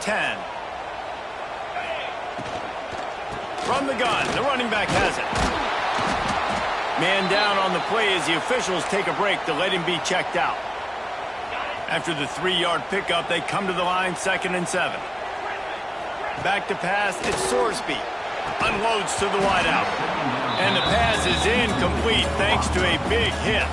10. From the gun, the running back has it. Man down on the play as the officials take a break to let him be checked out. After the 3-yard pickup, they come to the line, 2nd and 7. Back to pass, it's Sorsby. Unloads to the wideout. And the pass is incomplete thanks to a big hit.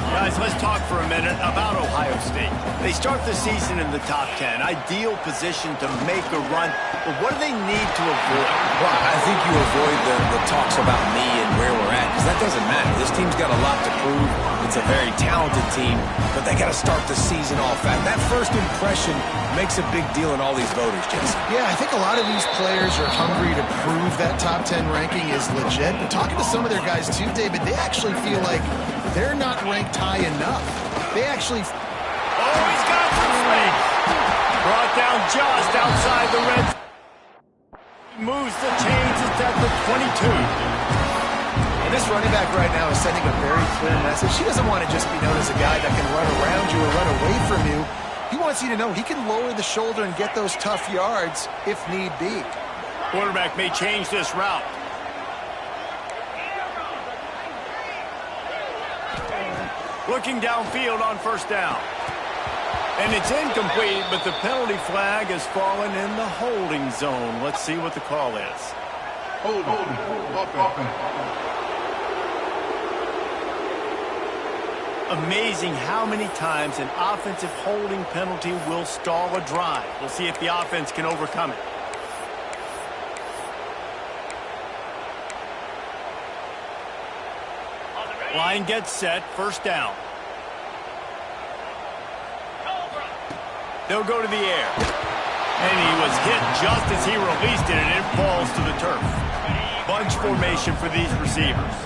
Guys, let's talk for a minute about Ohio State. They start the season in the top 10. Ideal position to make a run. But what do they need to avoid? Well, I think you avoid the talks about me and where we're at, because that doesn't matter. This team's got a lot to prove. It's a very talented team, but they got to start the season off fast. That first impression makes a big deal in all these voters, Jesse. Yeah, I think a lot of these players are hungry to prove that top 10 ranking is legit. But talking to some of their guys too, David, they actually feel like they're not ranked high enough. They actually... Oh, he's got some space. Brought down just outside the red. Moves the chains. It's at the 22. And this running back right now is sending a very clear message. He doesn't want to just be known as a guy that can run around you or run away from you. He wants you to know he can lower the shoulder and get those tough yards if need be. Quarterback may change this route. Looking downfield on 1st down. And it's incomplete, but the penalty flag has fallen in the holding zone. Let's see what the call is. Amazing how many times an offensive holding penalty will stall a drive. We'll see if the offense can overcome it. Line gets set, 1st down. They'll go to the air. And he was hit just as he released it, and it falls to the turf. Bunch formation for these receivers.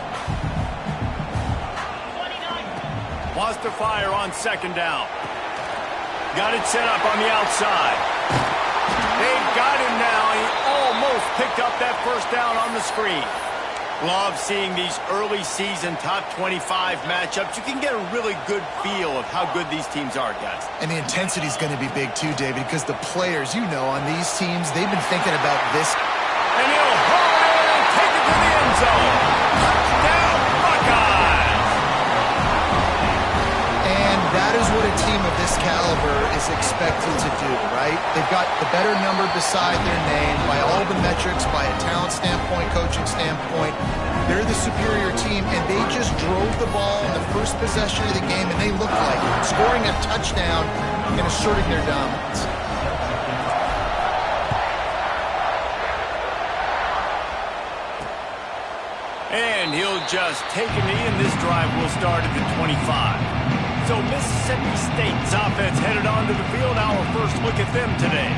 Wants to fire on 2nd down. Got it set up on the outside. They've got him now. He almost picked up that 1st down on the screen. Love seeing these early season top 25 matchups. You can get a really good feel of how good these teams are, guys. And the intensity is going to be big too, David, because the players, you know, on these teams, they've been thinking about this. And he'll hold it and take it to the end zone. Touchdown, Buckeyes! And that is what a team of this caliber is expected to do, right? They've got the better number beside their name by all the metrics, by a talent standpoint, coaching standpoint. They're the superior team, and they just drove the ball in the first possession of the game, and they looked like scoring a touchdown and asserting their dominance. And he'll just take a knee, and this drive will start at the 25. So Mississippi State's offense headed onto the field. Our first look at them today.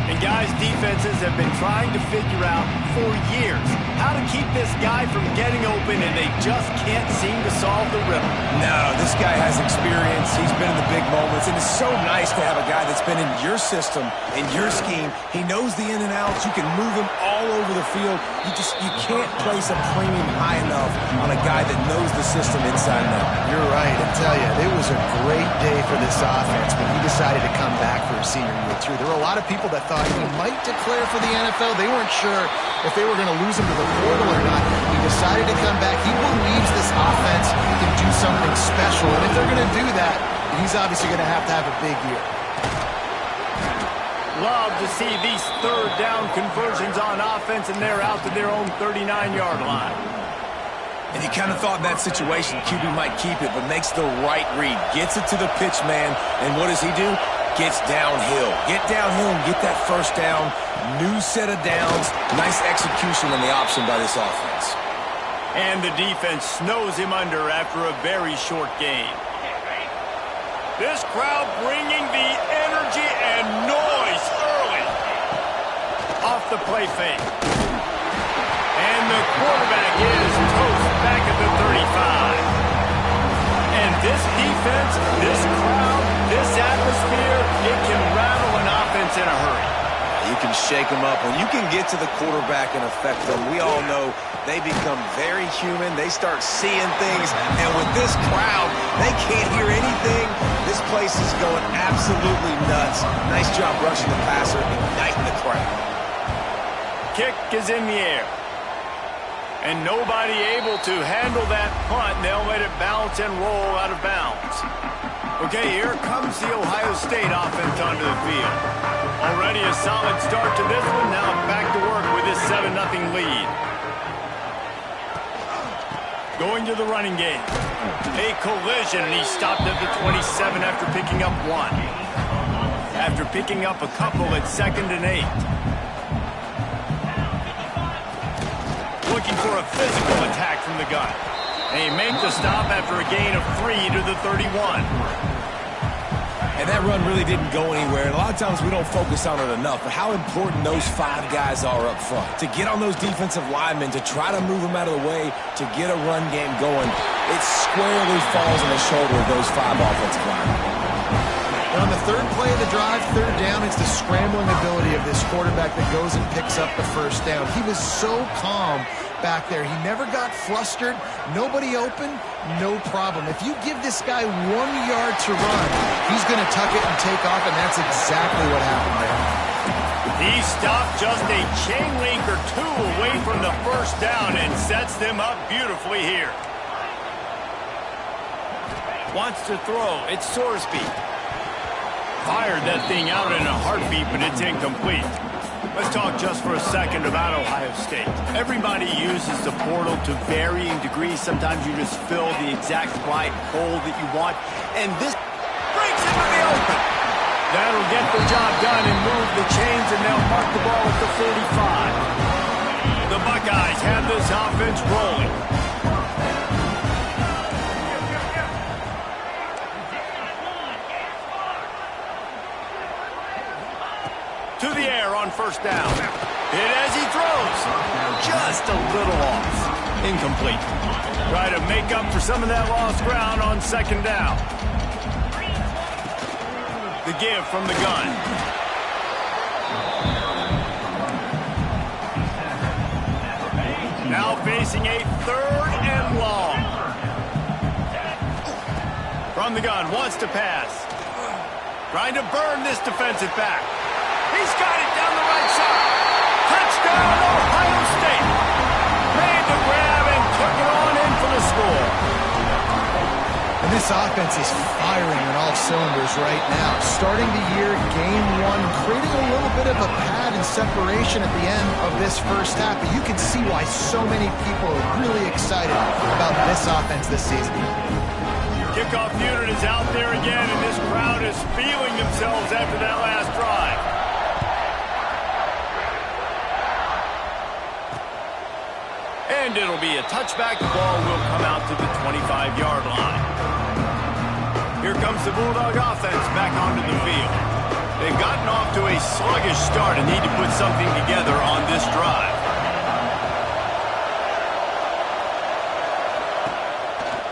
And guys, defenses have been trying to figure out for years how to keep this guy from getting open, and they just can't seem to solve the riddle. No, this guy has experience. He's been in the big moments, and it's so nice to have a guy that's been in your system, in your scheme. He knows the in and outs. You can move him all over the field. You can't place a premium high enough on a guy that knows the system inside and out. You're right. I tell you, it was a great day for this offense when he decided to come back for his senior year too. There were a lot of people that thought he might declare for the NFL. They weren't sure if they were going to lose him to the portal or not. He decided to come back. He believes this offense can do something special, and if they're going to do that, he's obviously going to have a big year. Love to see these 3rd down conversions on offense, and they're out to their own 39-yard line. And you kind of thought in that situation QB might keep it, but makes the right read. Gets it to the pitch man, and what does he do? Gets downhill. Get downhill and get that 1st down. New set of downs. Nice execution on the option by this offense. And the defense snows him under after a very short game. This crowd bringing the energy and noise early. Off the play fake. And the quarterback is toast back at the 35. And this defense, this crowd, this atmosphere, it can rattle an offense in a hurry. You can shake them up. When you can get to the quarterback and affect them, we all know they become very human. They start seeing things. And with this crowd, they can't hear anything. This place is going absolutely nuts. Nice job rushing the passer, igniting the crowd. Kick is in the air. And nobody able to handle that punt. They'll let it bounce and roll out of bounds. Okay, here comes the Ohio State offense onto the field. Already a solid start to this one. Now back to work with this 7-0 lead. Going to the running game. A collision, and he stopped at the 27 after picking up 1. After picking up a couple at 2nd and 8. Looking for a physical attack from the gun. And he makes the stop after a gain of 3 to the 31. And that run really didn't go anywhere. And a lot of times we don't focus on it enough, but how important those 5 guys are up front. To get on those defensive linemen, to try to move them out of the way, to get a run game going, it squarely falls on the shoulder of those 5 offensive linemen. And on the 3rd play of the drive, 3rd down, it's the scrambling ability of this quarterback that goes and picks up the 1st down. He was so calm back there. He never got flustered. Nobody open, no problem. If you give this guy 1 yard to run, he's going to tuck it and take off, and that's exactly what happened there. He stopped just a chain link or 2 away from the 1st down and sets them up beautifully here. Wants to throw. It's Sorsby. Fired that thing out in a heartbeat, but it's incomplete. Let's talk just for a second about Ohio State. Everybody uses the portal to varying degrees. Sometimes you just fill the exact right hole that you want, and this breaks into the open. That'll get the job done and move the chains, and they'll mark the ball at the 45. The Buckeyes have this offense rolling. To the air on 1st down. Hit as he throws. Just a little off. Incomplete. Try to make up for some of that lost ground on 2nd down. The give from the gun. Now facing a 3rd and long. From the gun, wants to pass. Trying to burn this defensive back. He's got it down the right side. Touchdown, Ohio State. Made the grab and took it on in for the score. And this offense is firing on all cylinders right now. Starting the year, game 1, creating a little bit of a pad and separation at the end of this 1st half. But you can see why so many people are really excited about this offense this season. Kickoff unit is out there again, and this crowd is feeling themselves after that last drive. And it'll be a touchback. The ball will come out to the 25-yard line. Here comes the Bulldog offense back onto the field. They've gotten off to a sluggish start and need to put something together on this drive.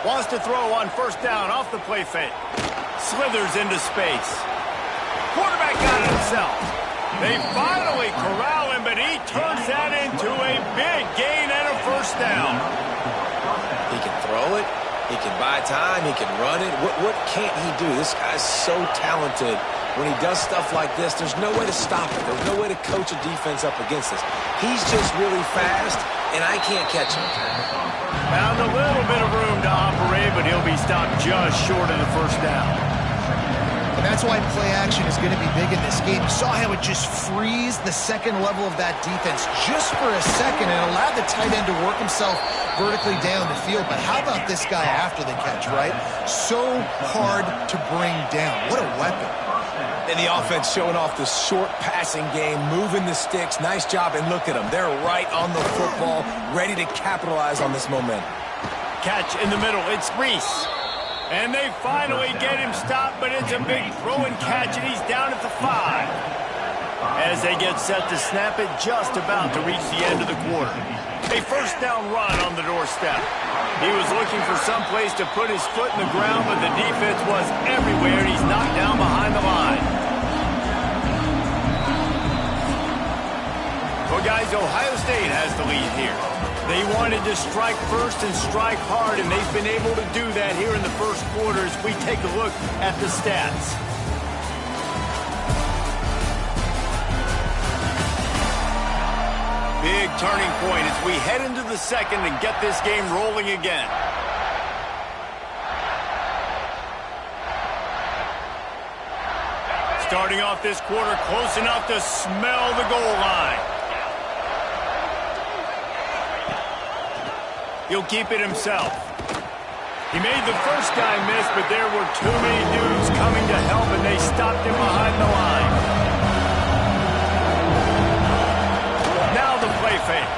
Wants to throw on 1st down off the play fake. Slithers into space. Quarterback got it himself. They finally corral him, but he turns that into a big gain and a 1st down. He can throw it. He can buy time. He can run it. What can't he do? This guy's so talented. When he does stuff like this, there's no way to stop it. There's no way to coach a defense up against this. He's just really fast, and I can't catch him. Found a little bit of room to operate, but he'll be stopped just short of the 1st down. And that's why play action is going to be big in this game. You saw how it just frees the 2nd level of that defense just for a second and allowed the tight end to work himself vertically down the field. But how about this guy after the catch, right? So hard to bring down. What a weapon. And the offense showing off the short passing game, moving the sticks. Nice job, and look at them. They're right on the football, ready to capitalize on this momentum. Catch in the middle. It's Reese. And they finally get him stopped, but it's a big throw and catch, and he's down at the 5. As they get set to snap it, just about to reach the end of the quarter. A 1st down run on the doorstep. He was looking for some place to put his foot in the ground, but the defense was everywhere, and he's knocked down behind the line. Ohio State has the lead here. They wanted to strike first and strike hard, and they've been able to do that here in the first quarter as we take a look at the stats. Big turning point as we head into the second and get this game rolling again. Starting off this quarter close enough to smell the goal line. He'll keep it himself. He made the first guy miss, but there were too many dudes coming to help, and they stopped him behind the line. Now the play fake.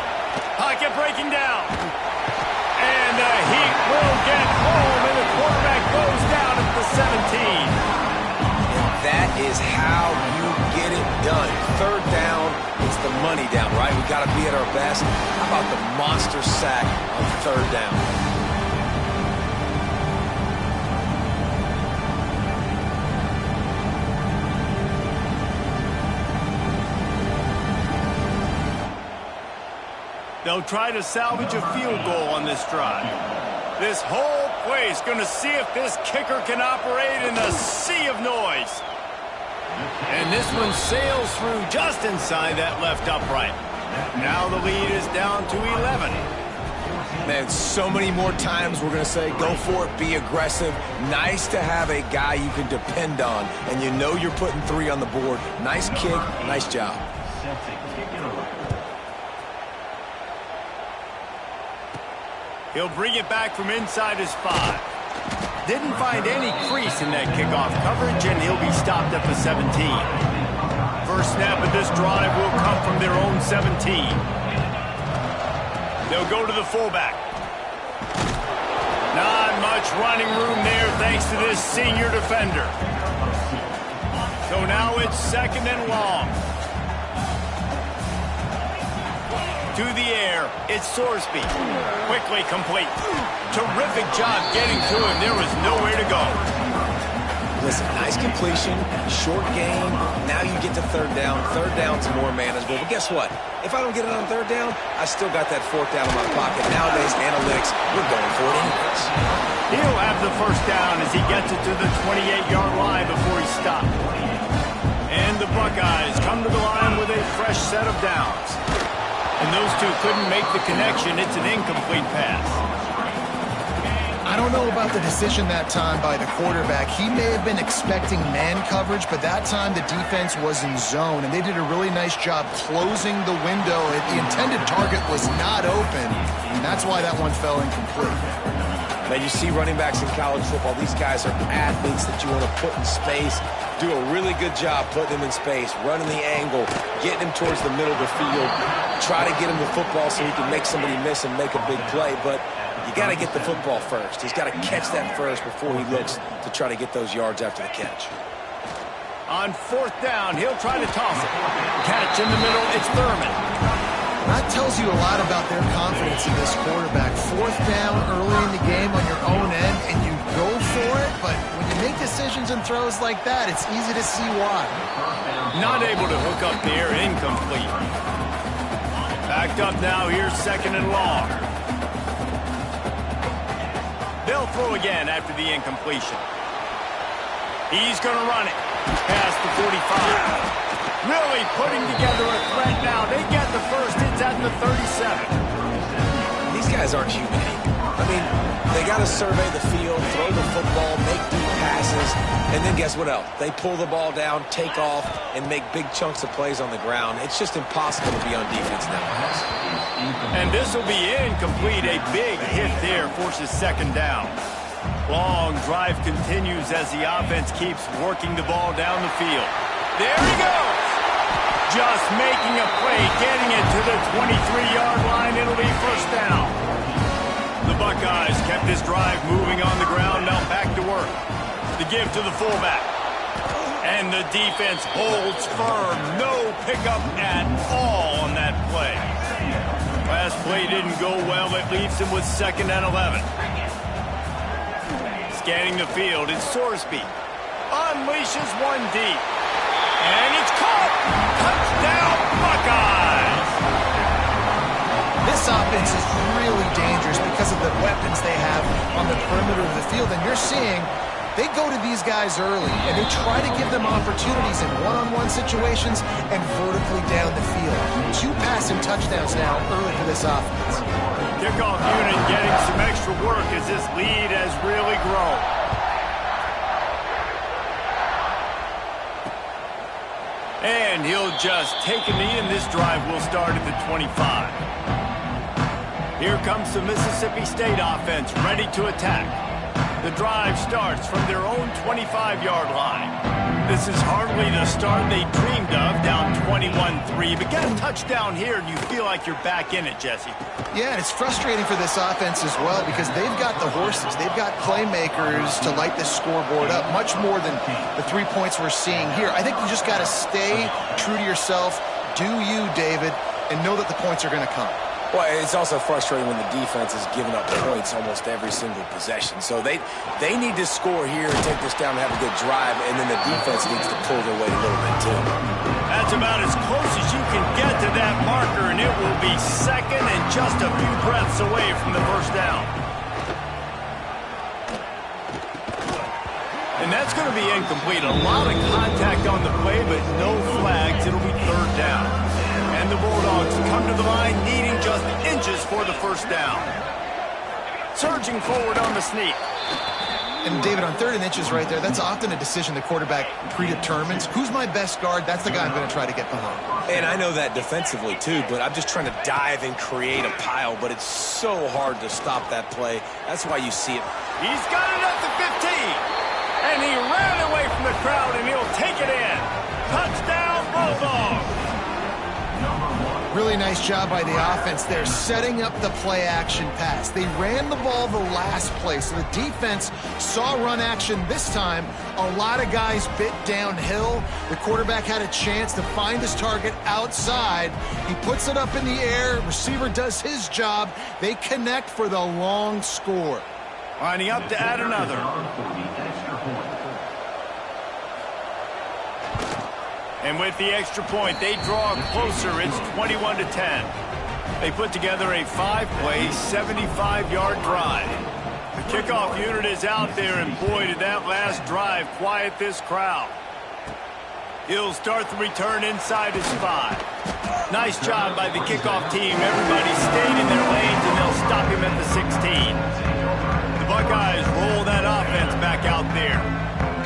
Pocket breaking down. And the Heat will get home, and the quarterback goes down at the 17. That is how you get it done. Third down, it's the money down, right? We got to be at our best. How about the monster sack on third down? They'll try to salvage a field goal on this drive. This whole place going to see if this kicker can operate in a sea of noise. And this one sails through just inside that left upright. Now the lead is down to 11. Man, so many more times we're going to say, go for it, be aggressive. Nice to have a guy you can depend on, and you know you're putting 3 on the board. Nice kick, nice job. He'll bring it back from inside his 5. Didn't find any crease in that kickoff coverage, and he'll be stopped at the 17. First snap of this drive will come from their own 17. They'll go to the fullback. Not much running room there thanks to this senior defender. So now it's second and long. To the air, it's Sorsby. Quickly complete. Terrific job getting to him. There was nowhere to go. Listen, nice completion, short game. Now you get to third down. Third down's more manageable. But guess what? If I don't get it on third down, I still got that fourth down in my pocket. Nowadays, analytics, we're going for it anyways. He'll have the first down as he gets it to the 28-yard line before he stopped. And the Buckeyes come to the line with a fresh set of downs. And those two couldn't make the connection. It's an incomplete pass. I don't know about the decision that time by the quarterback. He may have been expecting man coverage, but that time the defense was in zone, and they did a really nice job closing the window. The intended target was not open, and that's why that one fell incomplete. Man, you see running backs in college football. These guys are athletes that you want to put in space. Do a really good job putting them in space, running the angle, getting him towards the middle of the field. Try to get him the football so he can make somebody miss and make a big play. But you got to get the football first. He's got to catch that first before he looks to try to get those yards after the catch. On fourth down, he'll try to toss it. Catch in the middle, it's Thurman. That tells you a lot about their confidence in this quarterback. Fourth down early in the game on your own end, and you go for it, but when you make decisions and throws like that, it's easy to see why. Not able to hook up there, incomplete. Backed up now, here's second and long. They'll throw again after the incompletion. He's going to run it. Past the 45. Really putting together a threat now. They get the first. It's at the 37. These guys aren't human. I mean, they got to survey the field, throw the football, make deep passes, and then guess what else? They pull the ball down, take off, and make big chunks of plays on the ground. It's just impossible to be on defense nowadays. And this will be incomplete. A big hit there forces second down. Long drive continues as the offense keeps working the ball down the field. There he goes. Just making a play, getting it to the 23-yard line. It'll be first down. The Buckeyes kept this drive moving on the ground. Now back to work. The give to the fullback. And the defense holds firm. No pickup at all on that play. Last play didn't go well. It leaves him with second and 11. Scanning the field, it's Sorsby. Unleashes one deep. And it's caught. Touchdown, Buckeyes. because of the weapons they have on the perimeter of the field. And you're seeing they go to these guys early, and they try to give them opportunities in one-on-one situations and vertically down the field. 2 passing touchdowns now early for this offense. Kickoff unit getting some extra work as this lead has really grown. And he'll just take a knee, and this drive will start at the 25. Here comes the Mississippi State offense, ready to attack. The drive starts from their own 25-yard line. This is hardly the start they dreamed of, down 21-3. But get a touchdown here, and you feel like you're back in it, Jesse. Yeah, and it's frustrating for this offense as well because they've got the horses. They've got playmakers to light this scoreboard up, much more than the 3 points we're seeing here. I think you just got to stay true to yourself, do you, David, and know that the points are going to come. Well, it's also frustrating when the defense is giving up points almost every single possession. So they need to score here and take this down and have a good drive, and then the defense needs to pull their weight a little bit too. That's about as close as you can get to that marker, and it will be second and just a few breaths away from the first down. And that's going to be incomplete. A lot of contact on the play, but no flags. It'll be third down. And the Bulldogs come to the line needing just inches for the first down. Surging forward on the sneak. And, David, on 3rd and inches right there, that's often a decision the quarterback predetermines. Who's my best guard? That's the guy I'm going to try to get behind. And I know that defensively, too, but I'm just trying to dive and create a pile, but it's so hard to stop that play. That's why you see it. He's got it at the 15. And he ran away from the crowd, and he'll take it in. Touchdown, Bulldogs. Really nice job by the offense there, setting up the play-action pass. They ran the ball the last play, so the defense saw run action this time. A lot of guys bit downhill. The quarterback had a chance to find his target outside. He puts it up in the air. Receiver does his job. They connect for the long score. Lining up to add another. And with the extra point, they draw closer. It's 21-10. They put together a 5-play, 75-yard drive. The kickoff unit is out there, and boy, did that last drive quiet this crowd. He'll start the return inside his 5. Nice job by the kickoff team. Everybody stayed in their lanes, and they'll stop him at the 16. The Buckeyes roll that offense back out there.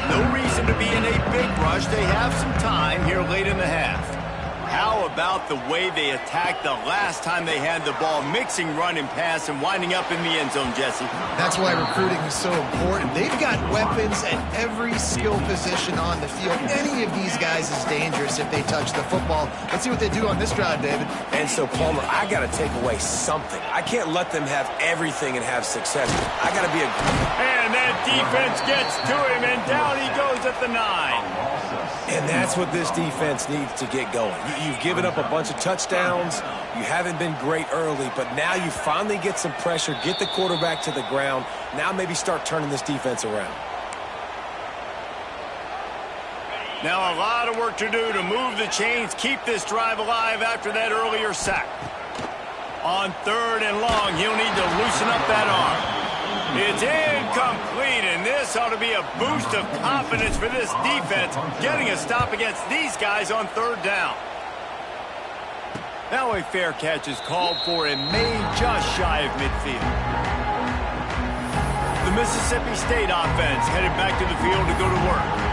No reason to be in a big rush. They have some time here late in the half. How about the way they attacked the last time they had the ball, mixing run and pass and winding up in the end zone, Jesse? That's why recruiting is so important. They've got weapons at every skill position on the field. Any of these guys is dangerous if they touch the football. Let's see what they do on this drive, David. And so, Palmer, I got to take away something. I can't let them have everything and have success. I got to be a... And that defense gets to him, and down he goes at the 9. And that's what this defense needs to get going. You've given up a bunch of touchdowns. You haven't been great early, but now you finally get some pressure, get the quarterback to the ground. Now maybe start turning this defense around. Now a lot of work to do to move the chains, keep this drive alive after that earlier sack. On 3rd and long, he'll need to loosen up that arm. It's incomplete, and this ought to be a boost of confidence for this defense, getting a stop against these guys on 3rd down. Now a fair catch is called for and made just shy of midfield. The Mississippi State offense headed back to the field to go to work.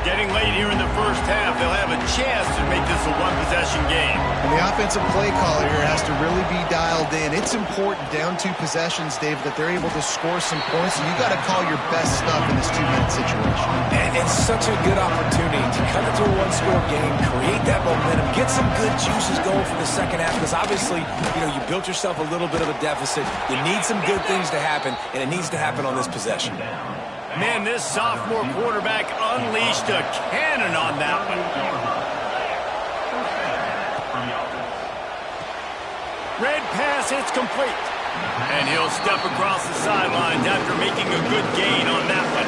Getting late here in the first half, they'll have a chance to make this a one-possession game. And the offensive play caller here has to really be dialed in. It's important down 2 possessions, Dave, that they're able to score some points, and you got to call your best stuff in this 2-minute situation. And it's such a good opportunity to cut it to a one-score game, create that momentum, get some good juices going for the second half, because obviously, you built yourself a little bit of a deficit. You need some good things to happen, and it needs to happen on this possession. Man, this sophomore quarterback unleashed a cannon on that one. Red pass, it's complete. And he'll step across the sidelines after making a good gain on that one.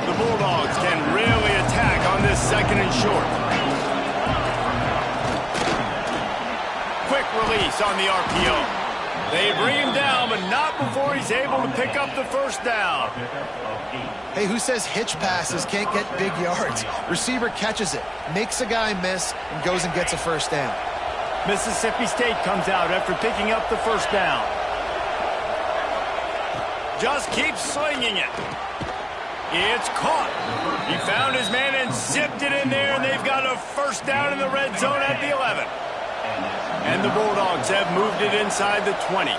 The Bulldogs can really attack on this 2nd and short. Quick release on the RPO. They bring him down, but not before he's able to pick up the first down. Hey, who says hitch passes can't get big yards? Receiver catches it, makes a guy miss, and goes and gets a first down. Mississippi State comes out after picking up the first down. Just keeps slinging it. It's caught. He found his man and zipped it in there, and they've got a first down in the red zone at the 11. And the Bulldogs have moved it inside the 20.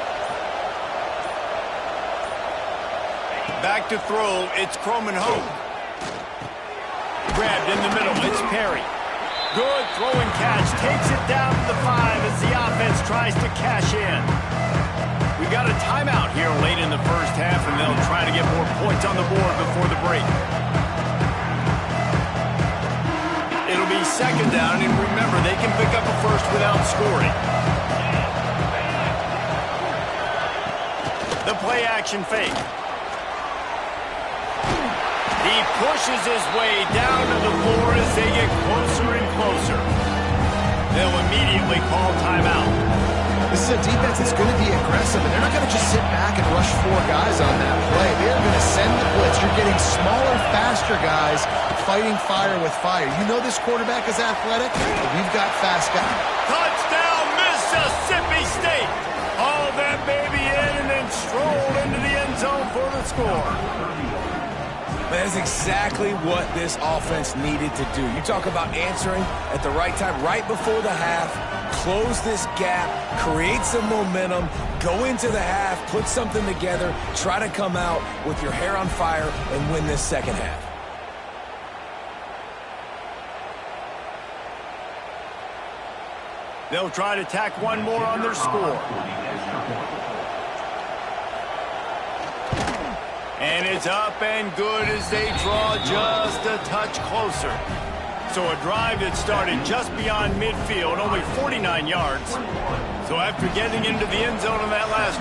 Back to throw, it's Croman-Hogue. Grabbed in the middle, it's Perry. Good throw and catch, takes it down to the 5 as the offense tries to cash in. We got a timeout here late in the first half, and they'll try to get more points on the board before the break. It'll be second down, and remember, they can pick up a first without scoring. The play-action fake. He pushes his way down to the floor as they get closer and closer. They'll immediately call timeout. This is a defense that's going to be aggressive, and they're not going to just sit back and rush 4 guys on that play. They're going to send the blitz. You're getting smaller, faster guys fighting fire with fire. You know this quarterback is athletic, but we've got fast guys. Touchdown, Mississippi State! Haul that baby in and then stroll into the end zone for the score. That is exactly what this offense needed to do. You talk about answering at the right time, right before the half, close this gap, create some momentum, go into the half, put something together, try to come out with your hair on fire and win this second half. They'll try to tack one more on their score. And it's up and good as they draw just a touch closer. So a drive that started just beyond midfield, only 49 yards. So after getting into the end zone on that last